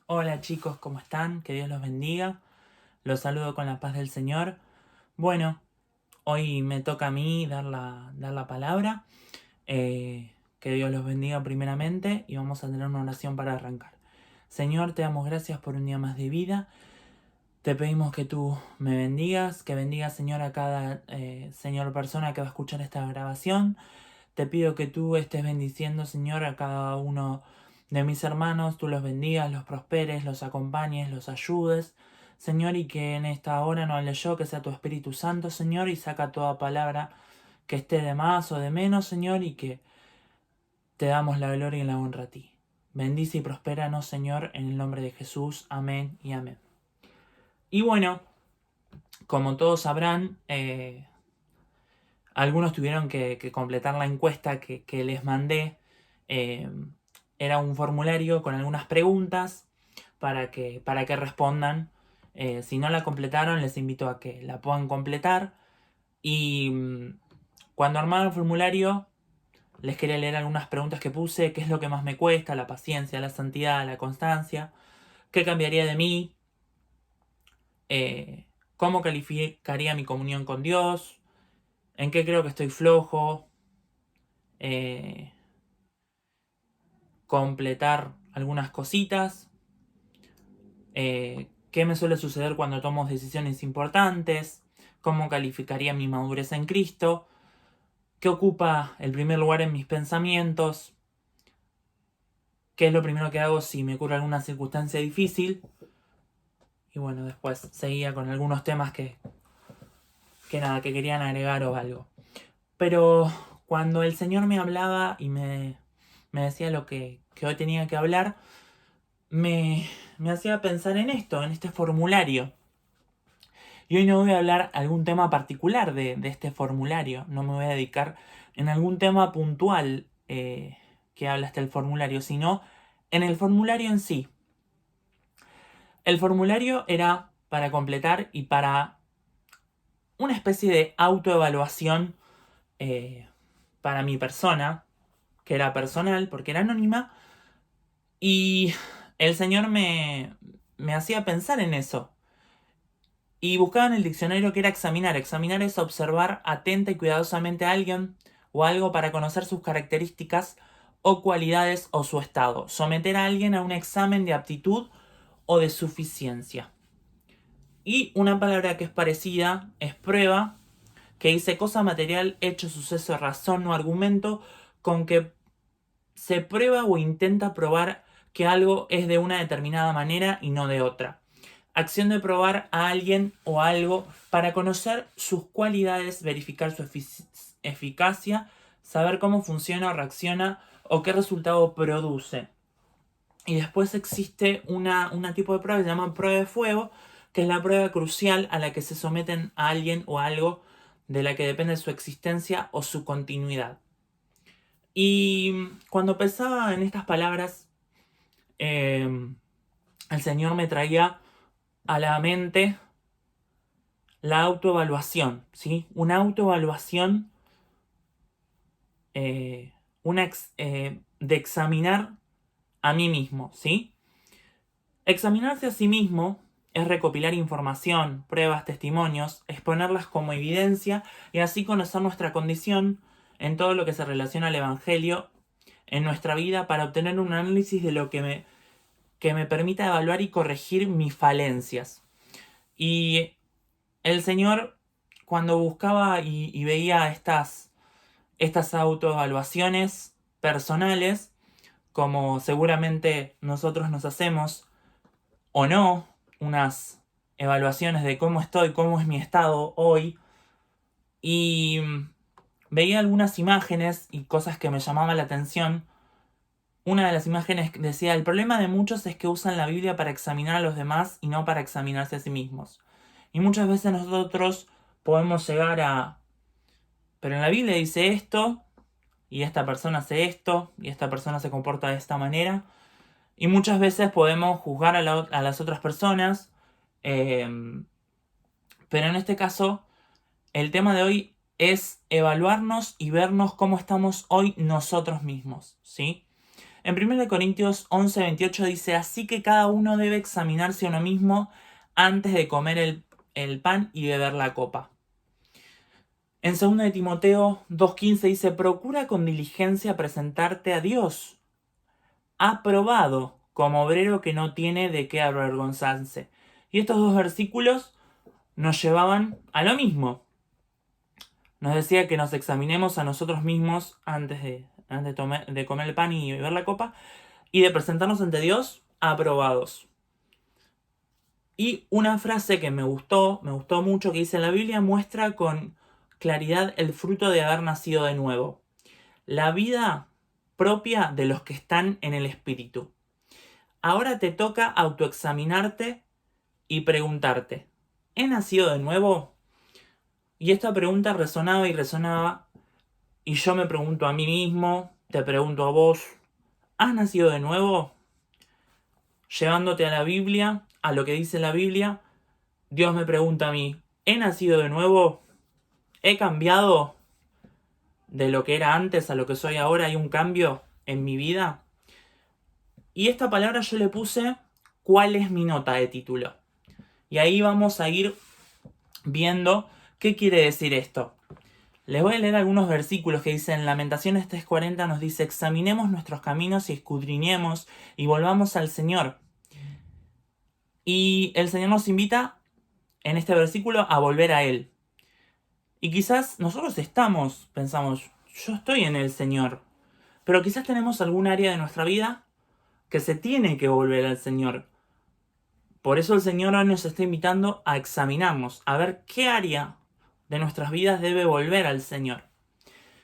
Hola chicos, ¿cómo están? Que Dios los bendiga. Los saludo con la paz del Señor. Bueno, hoy me toca a mí dar la palabra. Que Dios los bendiga primeramente y vamos a tener una oración para arrancar. Señor, te damos gracias por un día más de vida. Te pedimos que tú me bendigas, que bendigas, Señor, a cada Señor persona que va a escuchar esta grabación. Te pido que tú estés bendiciendo, Señor, a cada uno de mis hermanos. Tú los bendigas, los prosperes, los acompañes, los ayudes. Señor, y que en esta hora no hable yo, que sea tu Espíritu Santo, Señor, y saca toda palabra que esté de más o de menos, Señor, y que te damos la gloria y la honra a ti. Bendice y prospéranos, Señor, en el nombre de Jesús. Amén y amén. Y bueno, como todos sabrán, algunos tuvieron que completar la encuesta que les mandé. Eh, Era un formulario con algunas preguntas para que respondan. Si no la completaron, les invito a que la puedan completar. Y cuando armaron el formulario, les quería leer algunas preguntas que puse. ¿Qué es lo que más me cuesta? La paciencia, la santidad, la constancia. ¿Qué cambiaría de mí? ¿Cómo calificaría mi comunión con Dios? ¿En qué creo que estoy flojo? Eh, Completar algunas cositas. ¿Qué me suele suceder cuando tomo decisiones importantes? ¿Cómo calificaría mi madurez en Cristo? ¿Qué ocupa el primer lugar en mis pensamientos? ¿Qué es lo primero que hago si me ocurre alguna circunstancia difícil? Y bueno, después seguía con algunos temas que querían agregar o algo. Pero cuando el Señor me hablaba y me decía lo que hoy tenía que hablar, me hacía pensar en esto, en este formulario. Y hoy no voy a hablar algún tema particular de este formulario, no me voy a dedicar en algún tema puntual que habla el formulario, sino en el formulario en sí. El formulario era para completar y para una especie de autoevaluación para mi persona, que era personal porque era anónima, y el Señor me hacía pensar en eso. Y buscaba en el diccionario que era examinar. Examinar es observar atenta y cuidadosamente a alguien o algo para conocer sus características o cualidades o su estado. Someter a alguien a un examen de aptitud o de suficiencia. Y una palabra que es parecida es prueba, que dice cosa material, hecho, suceso, razón o argumento con que se prueba o intenta probar que algo es de una determinada manera y no de otra. Acción de probar a alguien o algo para conocer sus cualidades, verificar su eficacia, saber cómo funciona o reacciona o qué resultado produce. Y después existe una tipo de prueba que se llama prueba de fuego, que es la prueba crucial a la que se someten a alguien o a algo de la que depende su existencia o su continuidad. Y cuando pensaba en estas palabras, el Señor me traía a la mente la autoevaluación, ¿sí? Una autoevaluación, eh, de examinar a mí mismo, ¿sí? Examinarse a sí mismo es recopilar información, pruebas, testimonios, exponerlas como evidencia y así conocer nuestra condición en todo lo que se relaciona al Evangelio en nuestra vida para obtener un análisis de lo que me permita evaluar y corregir mis falencias. Y el Señor, cuando buscaba y veía estas autoevaluaciones personales, como seguramente nosotros nos hacemos o no, unas evaluaciones de cómo estoy, cómo es mi estado hoy, y veía algunas imágenes y cosas que me llamaban la atención. Una de las imágenes decía, el problema de muchos es que usan la Biblia para examinar a los demás y no para examinarse a sí mismos. Y muchas veces nosotros podemos llegar a, pero en la Biblia dice esto, y esta persona hace esto, y esta persona se comporta de esta manera. Y muchas veces podemos juzgar a las otras personas, eh, pero en este caso el tema de hoy es evaluarnos y vernos cómo estamos hoy nosotros mismos, ¿sí? En 1 Corintios 11:28 dice, así que cada uno debe examinarse a uno mismo antes de comer el pan y beber la copa. En 2 Timoteo 2:15 dice, procura con diligencia presentarte a Dios, aprobado como obrero que no tiene de qué avergonzarse. Y estos dos versículos nos llevaban a lo mismo. Nos decía que nos examinemos a nosotros mismos antes de comer el pan y beber la copa, y de presentarnos ante Dios aprobados. Y una frase que me gustó mucho, que dice, la Biblia muestra con claridad el fruto de haber nacido de nuevo. La vida propia de los que están en el Espíritu. Ahora te toca autoexaminarte y preguntarte, ¿he nacido de nuevo? Y esta pregunta resonaba y resonaba, y yo me pregunto a mí mismo, te pregunto a vos, ¿has nacido de nuevo? Llevándote a la Biblia, a lo que dice la Biblia, Dios me pregunta a mí, ¿he nacido de nuevo? ¿He cambiado de lo que era antes a lo que soy ahora? ¿Hay un cambio en mi vida? Y esta palabra yo le puse, ¿cuál es mi nota de título? Y ahí vamos a ir viendo qué quiere decir esto. Les voy a leer algunos versículos que dicen, Lamentaciones 3:40 nos dice, examinemos nuestros caminos y escudriñemos y volvamos al Señor. Y el Señor nos invita en este versículo a volver a Él. Y quizás nosotros pensamos, yo estoy en el Señor, pero quizás tenemos algún área de nuestra vida que se tiene que volver al Señor. Por eso el Señor hoy nos está invitando a examinarnos, a ver qué área de nuestras vidas debe volver al Señor.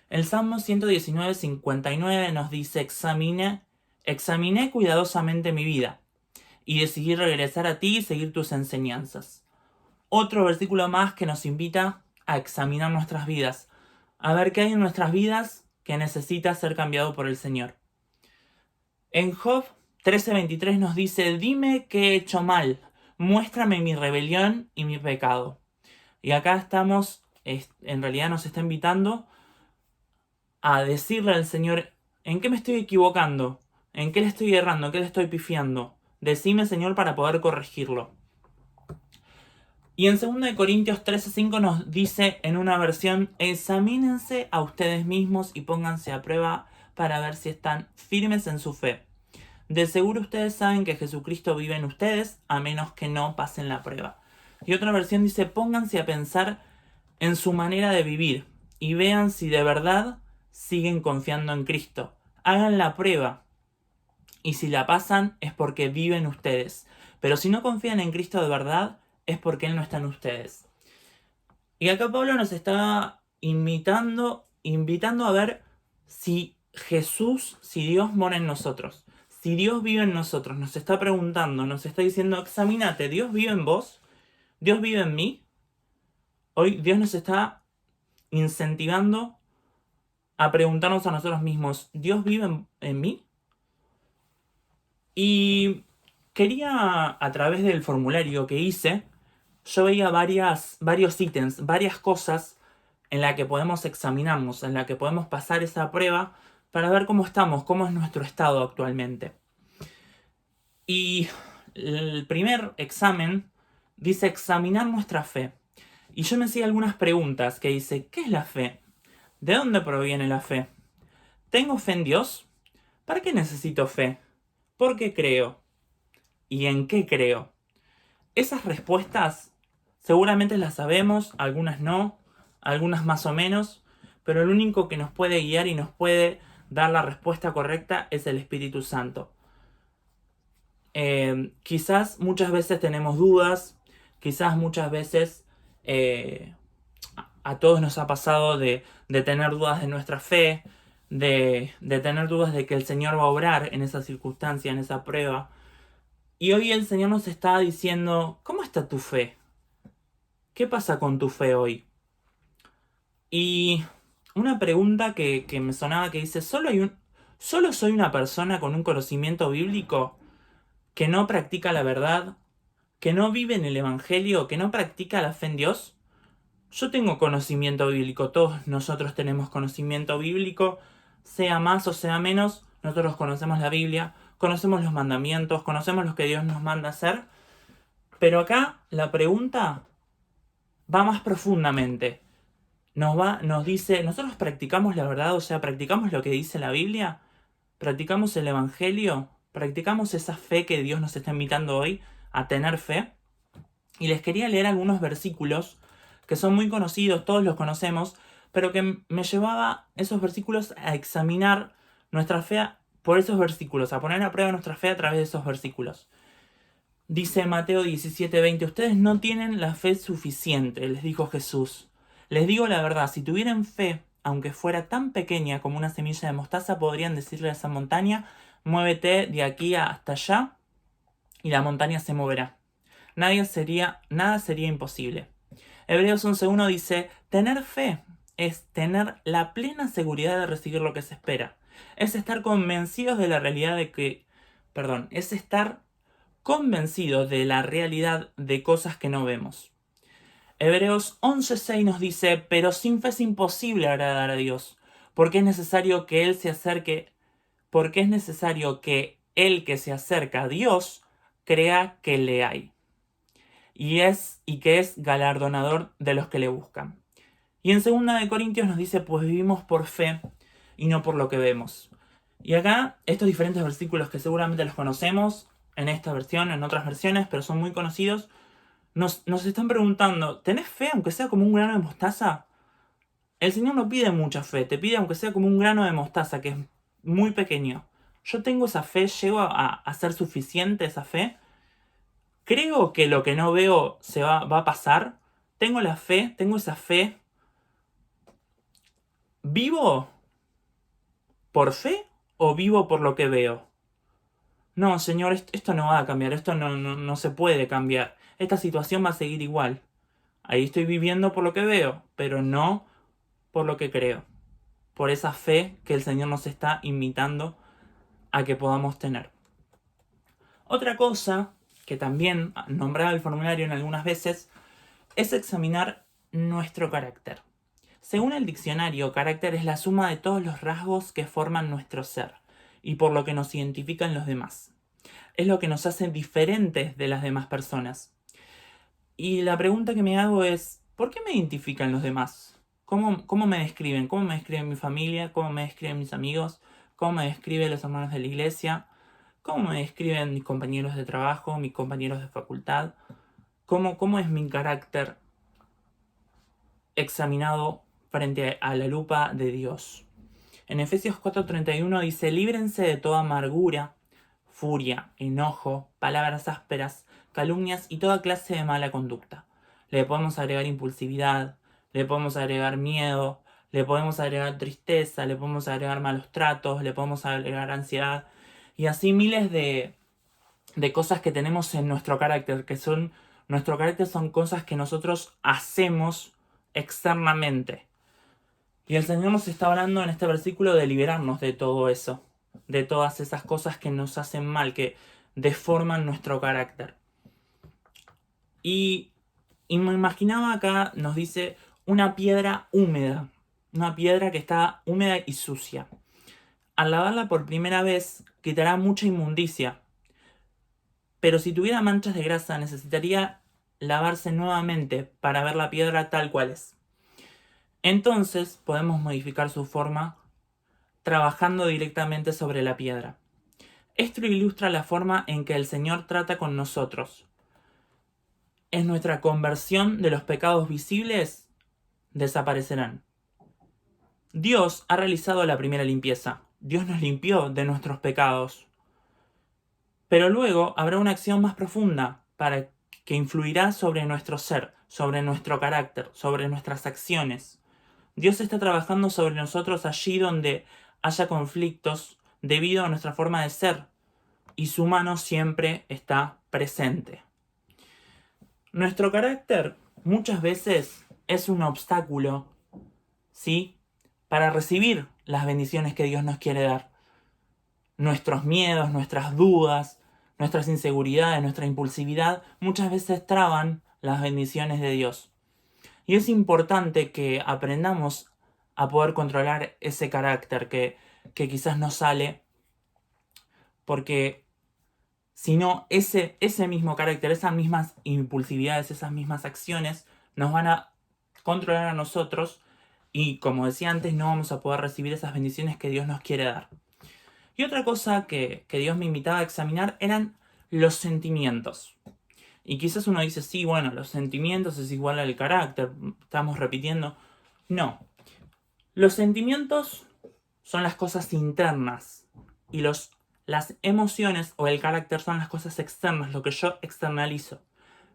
El Salmo 119:59 nos dice, examiné cuidadosamente mi vida y decidí regresar a ti y seguir tus enseñanzas. Otro versículo más que nos invita a examinar nuestras vidas, a ver qué hay en nuestras vidas que necesita ser cambiado por el Señor. En Job 13:23 nos dice, dime qué he hecho mal, muéstrame mi rebelión y mi pecado. Y acá estamos, en realidad nos está invitando a decirle al Señor, ¿en qué me estoy equivocando? ¿En qué le estoy errando? ¿En qué le estoy pifiando? Decime, Señor, para poder corregirlo. Y en 2 Corintios 13:5 nos dice en una versión, examínense a ustedes mismos y pónganse a prueba para ver si están firmes en su fe. De seguro ustedes saben que Jesucristo vive en ustedes, a menos que no pasen la prueba. Y otra versión dice, pónganse a pensar en su manera de vivir y vean si de verdad siguen confiando en Cristo. Hagan la prueba y si la pasan es porque viven ustedes. Pero si no confían en Cristo de verdad, es porque Él no está en ustedes. Y acá Pablo nos está invitando a ver si Dios mora en nosotros. Si Dios vive en nosotros, nos está preguntando, nos está diciendo, examínate, ¿Dios vive en vos? ¿Dios vive en mí? Hoy Dios nos está incentivando a preguntarnos a nosotros mismos, ¿Dios vive en mí? Y quería, a través del formulario que hice, yo veía varios ítems, varias cosas en las que podemos examinarnos, en las que podemos pasar esa prueba para ver cómo estamos, cómo es nuestro estado actualmente. Y el primer examen dice examinar nuestra fe. Y yo me hacía algunas preguntas que dice, ¿qué es la fe? ¿De dónde proviene la fe? ¿Tengo fe en Dios? ¿Para qué necesito fe? ¿Por qué creo? ¿Y en qué creo? Esas respuestas seguramente las sabemos, algunas no, algunas más o menos, pero el único que nos puede guiar y nos puede dar la respuesta correcta es el Espíritu Santo. Quizás muchas veces tenemos dudas, quizás muchas veces a todos nos ha pasado de tener dudas de nuestra fe, de tener dudas de que el Señor va a obrar en esa circunstancia, en esa prueba. Y hoy el Señor nos está diciendo, ¿cómo está tu fe? ¿Qué pasa con tu fe hoy? Y una pregunta que me sonaba que dice, ¿solo soy una persona con un conocimiento bíblico que no practica la verdad, que no vive en el Evangelio, que no practica la fe en Dios? Yo tengo conocimiento bíblico, todos nosotros tenemos conocimiento bíblico, sea más o sea menos, nosotros conocemos la Biblia, conocemos los mandamientos, conocemos lo que Dios nos manda hacer, pero acá la pregunta va más profundamente. Nos dice, ¿nosotros practicamos la verdad? O sea, ¿practicamos lo que dice la Biblia? ¿Practicamos el Evangelio? ¿Practicamos esa fe que Dios nos está invitando hoy a tener fe? Y les quería leer algunos versículos que son muy conocidos, todos los conocemos, pero que me llevaba esos versículos a examinar nuestra fe por esos versículos, a poner a prueba nuestra fe a través de esos versículos. Dice Mateo 17:20, ustedes no tienen la fe suficiente, les dijo Jesús. Les digo la verdad, si tuvieran fe, aunque fuera tan pequeña como una semilla de mostaza, podrían decirle a esa montaña, muévete de aquí hasta allá, y la montaña se moverá. Nada sería imposible. Hebreos 11:1 dice, tener fe es tener la plena seguridad de recibir lo que se espera. Es estar convencidos de la realidad es estar convencidos de la realidad de cosas que no vemos. Hebreos 11:6 nos dice, pero sin fe es imposible agradar a Dios, porque es necesario que Él se acerque, porque es necesario que el que se acerca a Dios crea que le hay. Y que es galardonador de los que le buscan. Y en 2 Corintios nos dice, pues vivimos por fe y no por lo que vemos. Y acá, estos diferentes versículos que seguramente los conocemos, en esta versión, en otras versiones, pero son muy conocidos, nos están preguntando, ¿tenés fe aunque sea como un grano de mostaza? El Señor no pide mucha fe, te pide aunque sea como un grano de mostaza, que es muy pequeño. Yo tengo esa fe, llego a ser suficiente esa fe. Creo que lo que no veo va a pasar. Tengo la fe, tengo esa fe. ¿Vivo por fe o vivo por lo que veo? No, Señor, esto no va a cambiar, esto no se puede cambiar. Esta situación va a seguir igual. Ahí estoy viviendo por lo que veo, pero no por lo que creo. Por esa fe que el Señor nos está invitando a que podamos tener. Otra cosa que también nombraba el formulario en algunas veces es examinar nuestro carácter. Según el diccionario, carácter es la suma de todos los rasgos que forman nuestro ser y por lo que nos identifican los demás. Es lo que nos hace diferentes de las demás personas. Y la pregunta que me hago es, ¿por qué me identifican los demás? ¿Cómo me describen? ¿Cómo me describen mi familia? ¿Cómo me describen mis amigos? ¿Cómo me describen los hermanos de la iglesia? ¿Cómo me describen mis compañeros de trabajo, mis compañeros de facultad? ¿Cómo es mi carácter examinado frente a la lupa de Dios? En Efesios 4:31 dice, líbrense de toda amargura, furia, enojo, palabras ásperas, calumnias y toda clase de mala conducta. Le podemos agregar impulsividad, le podemos agregar miedo, le podemos agregar tristeza, le podemos agregar malos tratos, le podemos agregar ansiedad y así miles de cosas que tenemos en nuestro carácter, nuestro carácter son cosas que nosotros hacemos externamente. Y el Señor nos está hablando en este versículo de liberarnos de todo eso, de todas esas cosas que nos hacen mal, que deforman nuestro carácter. Y me imaginaba acá, nos dice, una piedra húmeda, una piedra que está húmeda y sucia. Al lavarla por primera vez, quitará mucha inmundicia. Pero si tuviera manchas de grasa, necesitaría lavarse nuevamente para ver la piedra tal cual es. Entonces podemos modificar su forma trabajando directamente sobre la piedra. Esto ilustra la forma en que el Señor trata con nosotros. En nuestra conversión de los pecados visibles desaparecerán. Dios ha realizado la primera limpieza. Dios nos limpió de nuestros pecados. Pero luego habrá una acción más profunda que influirá sobre nuestro ser, sobre nuestro carácter, sobre nuestras acciones. Dios está trabajando sobre nosotros allí donde haya conflictos debido a nuestra forma de ser, y su mano siempre está presente. Nuestro carácter muchas veces es un obstáculo, ¿sí?, para recibir las bendiciones que Dios nos quiere dar. Nuestros miedos, nuestras dudas, nuestras inseguridades, nuestra impulsividad muchas veces traban las bendiciones de Dios. Y es importante que aprendamos a poder controlar ese carácter que quizás no sale porque si no, ese mismo carácter, esas mismas impulsividades, esas mismas acciones nos van a controlar a nosotros y, como decía antes, no vamos a poder recibir esas bendiciones que Dios nos quiere dar. Y otra cosa que Dios me invitaba a examinar eran los sentimientos. Y quizás uno dice, sí, bueno, los sentimientos es igual al carácter, estamos repitiendo. No, los sentimientos son las cosas internas y las emociones o el carácter son las cosas externas, lo que yo externalizo.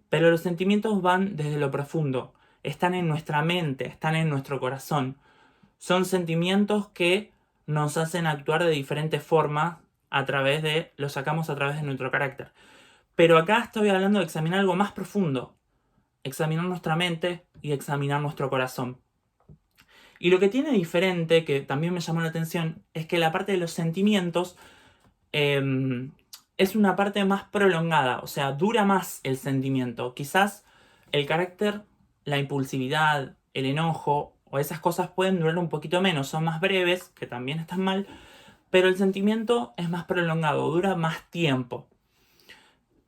Pero los sentimientos van desde lo profundo, están en nuestra mente, están en nuestro corazón. Son sentimientos que nos hacen actuar de diferentes formas los sacamos a través de nuestro carácter. Pero acá estoy hablando de examinar algo más profundo, examinar nuestra mente y examinar nuestro corazón. Y lo que tiene diferente, que también me llamó la atención, es que la parte de los sentimientos es una parte más prolongada, o sea, dura más el sentimiento. Quizás el carácter, la impulsividad, el enojo o esas cosas pueden durar un poquito menos, son más breves, que también están mal, pero el sentimiento es más prolongado, dura más tiempo.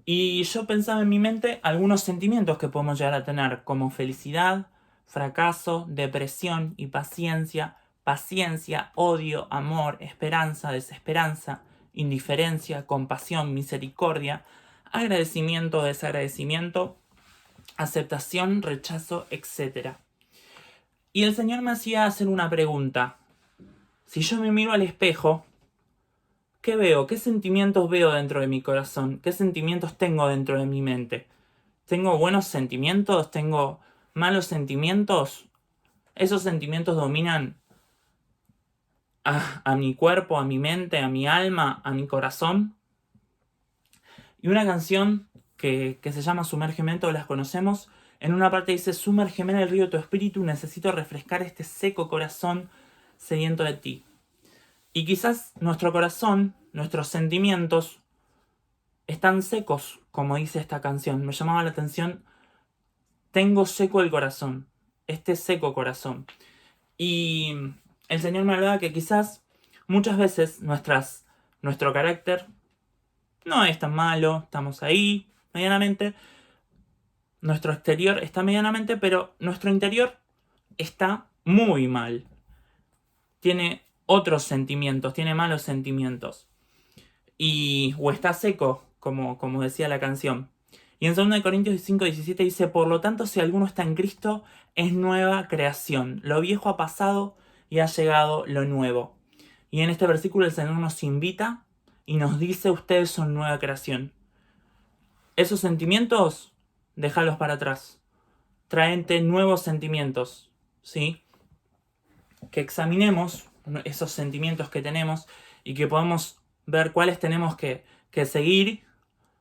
Y yo pensaba en mi mente algunos sentimientos que podemos llegar a tener, como felicidad, fracaso, depresión y paciencia, odio, amor, esperanza, desesperanza, indiferencia, compasión, misericordia, agradecimiento, desagradecimiento, aceptación, rechazo, etc. Y el Señor me hacía hacer una pregunta. Si yo me miro al espejo, ¿qué veo? ¿Qué sentimientos veo dentro de mi corazón? ¿Qué sentimientos tengo dentro de mi mente? ¿Tengo buenos sentimientos? ¿Tengo malos sentimientos? ¿Esos sentimientos dominan a mi cuerpo, a mi mente, a mi alma, a mi corazón? Y una canción que se llama Sumérgeme, todos las conocemos. En una parte dice: sumérgeme en el río de tu espíritu, necesito refrescar este seco corazón sediento de ti. Y quizás nuestro corazón, nuestros sentimientos, están secos, como dice esta canción. Me llamaba la atención: tengo seco el corazón, este seco corazón. Y el Señor me hablaba que quizás muchas veces nuestro carácter no es tan malo, estamos ahí medianamente, nuestro exterior está medianamente, pero nuestro interior está muy mal. Tiene otros sentimientos, tiene malos sentimientos. O está seco, como decía la canción. Y en 2 Corintios 5:17 dice: por lo tanto, si alguno está en Cristo, es nueva creación. Lo viejo ha pasado y ha llegado lo nuevo. Y en este versículo el Señor nos invita y nos dice: ustedes son nueva creación. Esos sentimientos, déjalos para atrás. Tráete nuevos sentimientos, ¿sí? Que examinemos esos sentimientos que tenemos y que podamos ver cuáles tenemos que seguir,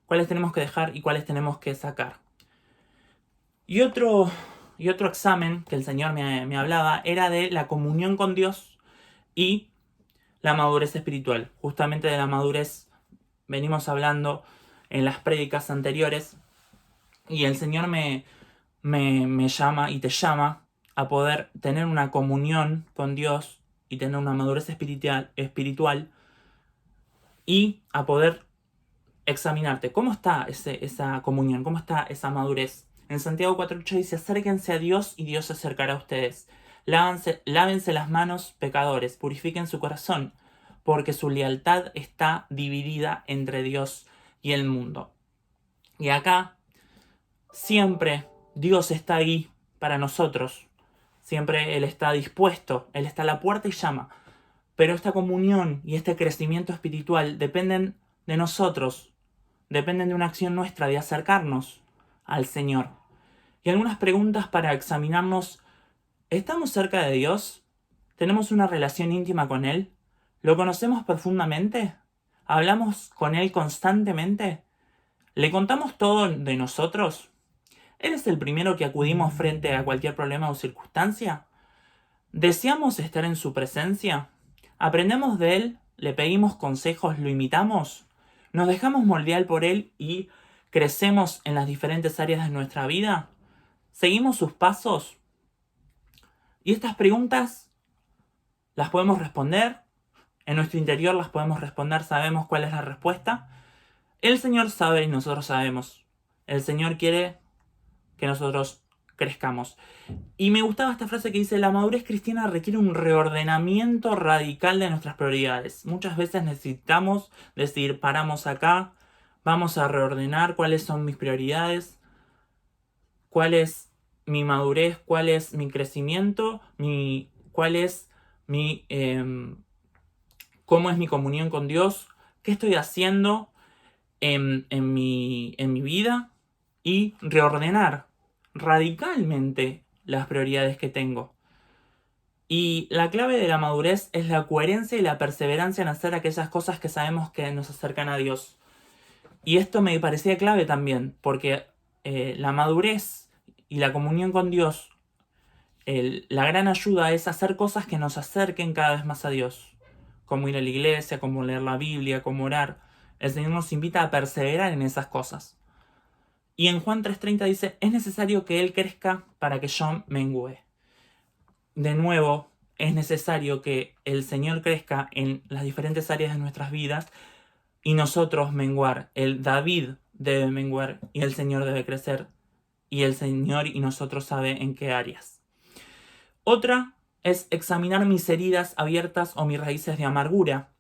cuáles tenemos que dejar y cuáles tenemos que sacar. Y otro examen que el Señor me hablaba era de la comunión con Dios y la madurez espiritual. Justamente de la madurez venimos hablando en las prédicas anteriores, y el Señor me llama y te llama a poder tener una comunión con Dios y tener una madurez espiritual y a poder examinarte. ¿Cómo está esa comunión? ¿Cómo está esa madurez? En Santiago 4:8 dice: acérquense a Dios y Dios se acercará a ustedes. Lávense las manos, pecadores, purifiquen su corazón, porque su lealtad está dividida entre Dios y el mundo. Y acá siempre Dios está ahí para nosotros. Siempre Él está dispuesto, Él está a la puerta y llama. Pero esta comunión y este crecimiento espiritual dependen de nosotros, dependen de una acción nuestra de acercarnos al Señor. Y algunas preguntas para examinarnos: ¿estamos cerca de Dios? ¿Tenemos una relación íntima con Él? ¿Lo conocemos profundamente? ¿Hablamos con Él constantemente? ¿Le contamos todo de nosotros? ¿Él es el primero que acudimos frente a cualquier problema o circunstancia? ¿Deseamos estar en su presencia? ¿Aprendemos de Él? ¿Le pedimos consejos? ¿Lo imitamos? ¿Nos dejamos moldear por Él y crecemos en las diferentes áreas de nuestra vida? ¿Seguimos sus pasos? Y estas preguntas las podemos responder en nuestro interior las podemos responder, sabemos cuál es la respuesta. El Señor sabe y nosotros sabemos. El Señor quiere que nosotros crezcamos. Y me gustaba esta frase que dice: la madurez cristiana requiere un reordenamiento radical de nuestras prioridades. Muchas veces necesitamos decir, paramos acá, vamos a reordenar cuáles son mis prioridades, cuál es mi madurez, cuál es mi crecimiento, cuál es cómo es mi comunión con Dios, qué estoy haciendo en mi vida, y reordenar radicalmente las prioridades que tengo. Y la clave de la madurez es la coherencia y la perseverancia en hacer aquellas cosas que sabemos que nos acercan a Dios. Y esto me parecía clave también, porque la madurez y la comunión con Dios, la gran ayuda es hacer cosas que nos acerquen cada vez más a Dios, como ir a la iglesia, como leer la Biblia, como orar. El Señor nos invita a perseverar en esas cosas. Y en Juan 3:30 dice: es necesario que Él crezca para que yo mengüe. De nuevo, es necesario que el Señor crezca en las diferentes áreas de nuestras vidas y nosotros menguar. El David debe menguar y el Señor debe crecer. Y el Señor y nosotros sabe en qué áreas. Otra es examinar mis heridas abiertas o mis raíces de amargura.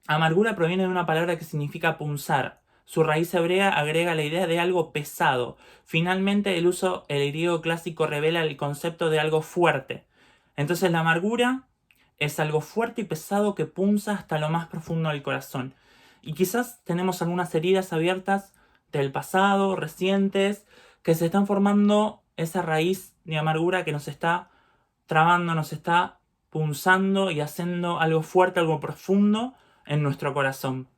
Amargura proviene de una palabra que significa punzar. Su raíz hebrea agrega la idea de algo pesado. Finalmente, el griego clásico revela el concepto de algo fuerte. Entonces, la amargura es algo fuerte y pesado que punza hasta lo más profundo del corazón. Y quizás tenemos algunas heridas abiertas del pasado, recientes, que se están formando esa raíz de amargura que nos está trabando, nos está punzando y haciendo algo fuerte, algo profundo en nuestro corazón.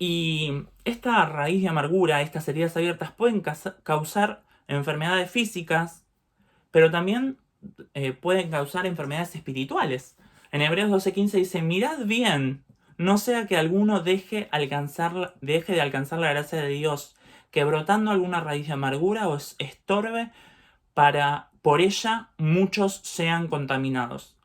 Y esta raíz de amargura, estas heridas abiertas, pueden causar enfermedades físicas, pero también pueden causar enfermedades espirituales. En Hebreos 12:15 dice: mirad bien, no sea que alguno deje de alcanzar la gracia de Dios, que brotando alguna raíz de amargura os estorbe, por ella muchos sean contaminados.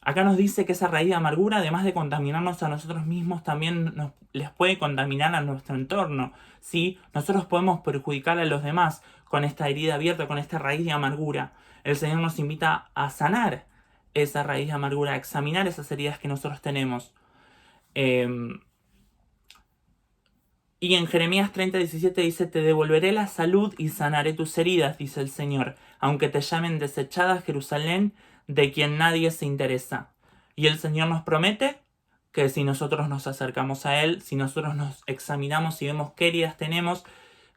Acá nos dice que esa raíz de amargura, además de contaminarnos a nosotros mismos, también les puede contaminar a nuestro entorno. ¿Sí? Nosotros podemos perjudicar a los demás con esta herida abierta, con esta raíz de amargura. El Señor nos invita a sanar esa raíz de amargura, a examinar esas heridas que nosotros tenemos. Y en Jeremías 30:17 dice: te devolveré la salud y sanaré tus heridas, dice el Señor, aunque te llamen desechada Jerusalén, de quien nadie se interesa. Y el Señor nos promete que si nosotros nos acercamos a Él, si nosotros nos examinamos y vemos qué heridas tenemos,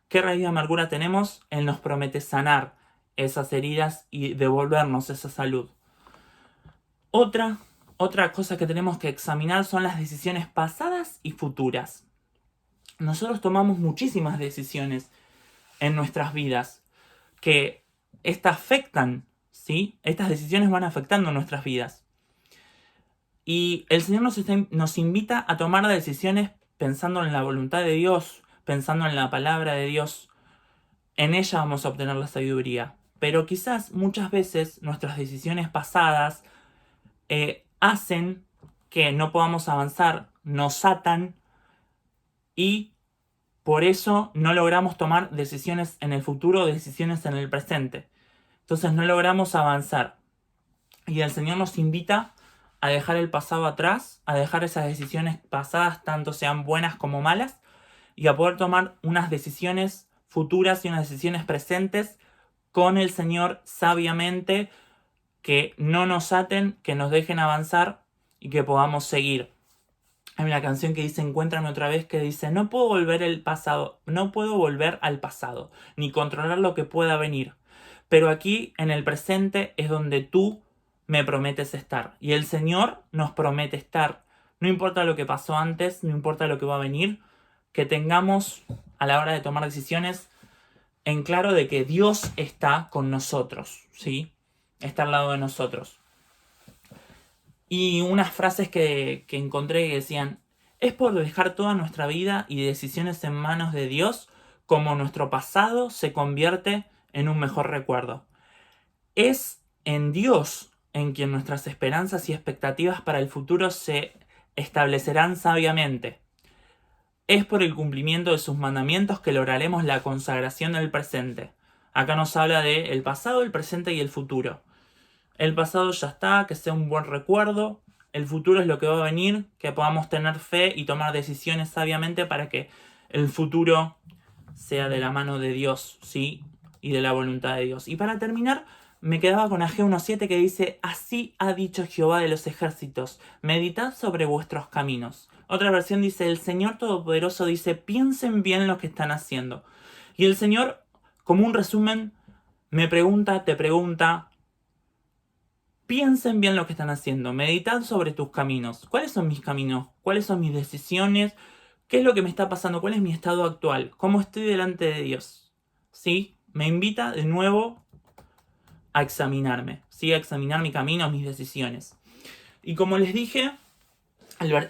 qué raíz de amargura tenemos, Él nos promete sanar esas heridas y devolvernos esa salud. Otra cosa que tenemos que examinar son las decisiones pasadas y futuras. Nosotros tomamos muchísimas decisiones en nuestras vidas que afectan, ¿sí? Estas decisiones van afectando nuestras vidas. Y el Señor nos invita a tomar decisiones pensando en la voluntad de Dios, pensando en la palabra de Dios. En ella vamos a obtener la sabiduría. Pero quizás muchas veces nuestras decisiones pasadas hacen que no podamos avanzar, nos atan, y por eso no logramos tomar decisiones en el futuro, decisiones en el presente. Entonces no logramos avanzar. Y el Señor nos invita a dejar el pasado atrás, a dejar esas decisiones pasadas, tanto sean buenas como malas, y a poder tomar unas decisiones futuras y unas decisiones presentes con el Señor sabiamente, que no nos aten, que nos dejen avanzar y que podamos seguir. Hay una canción que dice: encuéntrame otra vez, que dice: no puedo volver al pasado, ni controlar lo que pueda venir. Pero aquí, en el presente, es donde tú me prometes estar. Y el Señor nos promete estar. No importa lo que pasó antes, no importa lo que va a venir, que tengamos, a la hora de tomar decisiones, en claro de que Dios está con nosotros, ¿sí? Está al lado de nosotros. Y unas frases que encontré que decían: es por dejar toda nuestra vida y decisiones en manos de Dios como nuestro pasado se convierte en un mejor recuerdo. Es en Dios en quien nuestras esperanzas y expectativas para el futuro se establecerán sabiamente. Es por el cumplimiento de sus mandamientos que lograremos la consagración del presente. Acá nos habla de el pasado, el presente y el futuro. El pasado ya está, que sea un buen recuerdo. El futuro es lo que va a venir, que podamos tener fe y tomar decisiones sabiamente para que el futuro sea de la mano de Dios, ¿sí? Y de la voluntad de Dios. Y para terminar, me quedaba con Ageo 1.7 que dice: así ha dicho Jehová de los ejércitos, meditad sobre vuestros caminos. Otra versión dice: el Señor Todopoderoso dice, piensen bien lo que están haciendo. Y el Señor, como un resumen, me pregunta, te pregunta: piensen bien lo que están haciendo, meditad sobre tus caminos. ¿Cuáles son mis caminos? ¿Cuáles son mis decisiones? ¿Qué es lo que me está pasando? ¿Cuál es mi estado actual? ¿Cómo estoy delante de Dios? ¿Sí? Me invita de nuevo a examinarme, ¿sí? A examinar mi camino, mis decisiones. Y como les dije, la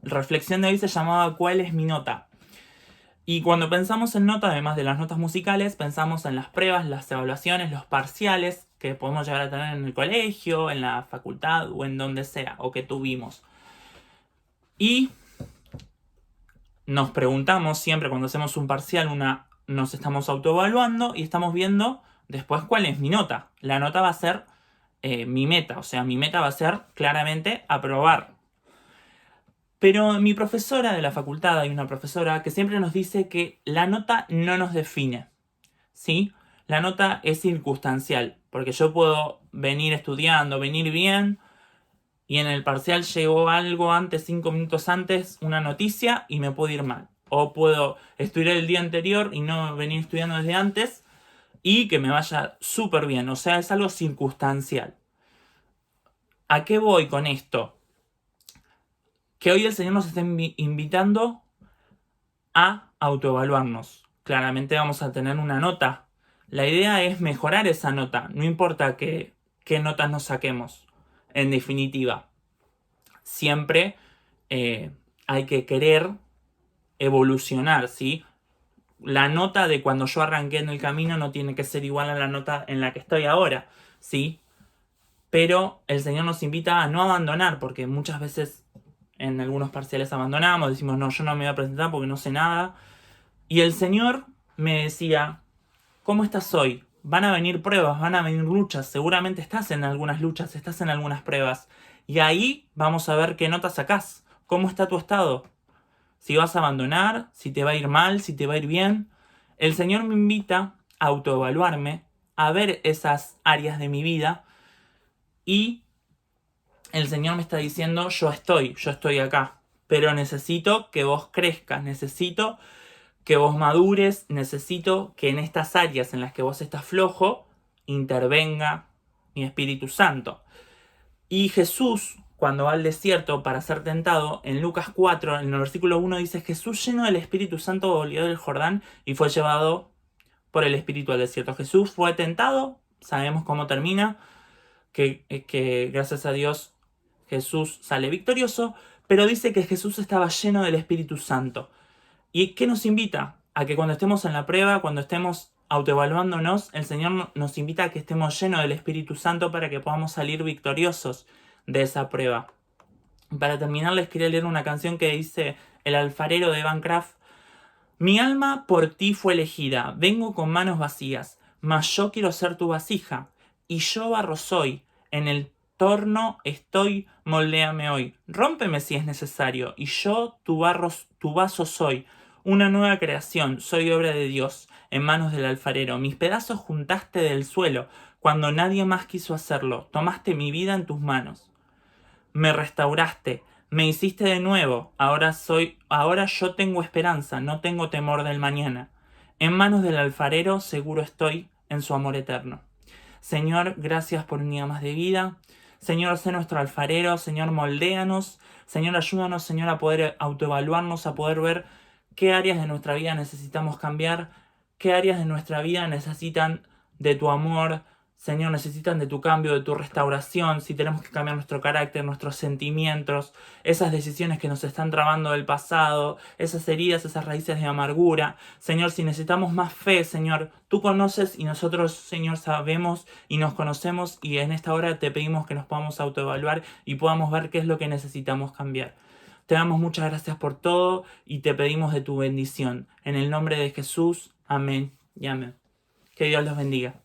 reflexión de hoy se llamaba ¿cuál es mi nota? Y cuando pensamos en nota, además de las notas musicales, pensamos en las pruebas, las evaluaciones, los parciales que podemos llegar a tener en el colegio, en la facultad o en donde sea, o que tuvimos. Y nos preguntamos siempre cuando hacemos un parcial, nos estamos autoevaluando y estamos viendo después cuál es mi nota. La nota va a ser mi meta, o sea, mi meta va a ser claramente aprobar. Pero mi profesora de la facultad, hay una profesora que siempre nos dice que la nota no nos define, ¿sí? La nota es circunstancial, porque yo puedo venir estudiando, venir bien, y en el parcial llegó algo antes, 5 minutos antes, una noticia, y me puedo ir mal. O puedo estudiar el día anterior y no venir estudiando desde antes, y que me vaya súper bien. O sea, es algo circunstancial. ¿A qué voy con esto? Que hoy el Señor nos está invitando a autoevaluarnos. Claramente vamos a tener una nota. La idea es mejorar esa nota. No importa qué notas nos saquemos. En definitiva, siempre hay que querer evolucionar, ¿sí? La nota de cuando yo arranqué en el camino no tiene que ser igual a la nota en la que estoy ahora, ¿sí? Pero el Señor nos invita a no abandonar, porque muchas veces en algunos parciales abandonamos, decimos, no, yo no me voy a presentar porque no sé nada. Y el Señor me decía, ¿cómo estás hoy? Van a venir pruebas, van a venir luchas, seguramente estás en algunas luchas, estás en algunas pruebas. Y ahí vamos a ver qué nota sacás, cómo está tu estado. Si vas a abandonar, si te va a ir mal, si te va a ir bien. El Señor me invita a autoevaluarme, a ver esas áreas de mi vida y el Señor me está diciendo, yo estoy acá, pero necesito que vos crezcas, necesito que vos madures, necesito que en estas áreas en las que vos estás flojo, intervenga mi Espíritu Santo. Y Jesús, cuando va al desierto para ser tentado, en Lucas 4, en el versículo 1 dice, Jesús lleno del Espíritu Santo volvió del Jordán y fue llevado por el Espíritu al desierto. Jesús fue tentado, sabemos cómo termina, que gracias a Dios Jesús sale victorioso, pero dice que Jesús estaba lleno del Espíritu Santo. ¿Y qué nos invita? A que cuando estemos en la prueba, cuando estemos autoevaluándonos, el Señor nos invita a que estemos llenos del Espíritu Santo para que podamos salir victoriosos de esa prueba. Para terminar, les quería leer una canción que dice El alfarero de Van Craft. Mi alma por ti fue elegida, vengo con manos vacías, mas yo quiero ser tu vasija, y yo barro soy, en el torno estoy, moldéame hoy. Rómpeme si es necesario, y yo tu vaso soy, una nueva creación, soy obra de Dios, en manos del alfarero. Mis pedazos juntaste del suelo, cuando nadie más quiso hacerlo, tomaste mi vida en tus manos. Me restauraste, me hiciste de nuevo, ahora yo tengo esperanza, no tengo temor del mañana. En manos del alfarero seguro estoy en su amor eterno. Señor, gracias por un día más de vida. Señor, sé nuestro alfarero. Señor, moldéanos. Señor, ayúdanos, Señor, a poder autoevaluarnos, a poder ver qué áreas de nuestra vida necesitamos cambiar, qué áreas de nuestra vida necesitan de tu amor, Señor, necesitan de tu cambio, de tu restauración, si tenemos que cambiar nuestro carácter, nuestros sentimientos, esas decisiones que nos están trabando del pasado, esas heridas, esas raíces de amargura. Señor, si necesitamos más fe, Señor, tú conoces y nosotros, Señor, sabemos y nos conocemos, y en esta hora te pedimos que nos podamos autoevaluar y podamos ver qué es lo que necesitamos cambiar. Te damos muchas gracias por todo y te pedimos de tu bendición. En el nombre de Jesús, amén y amén. Que Dios los bendiga.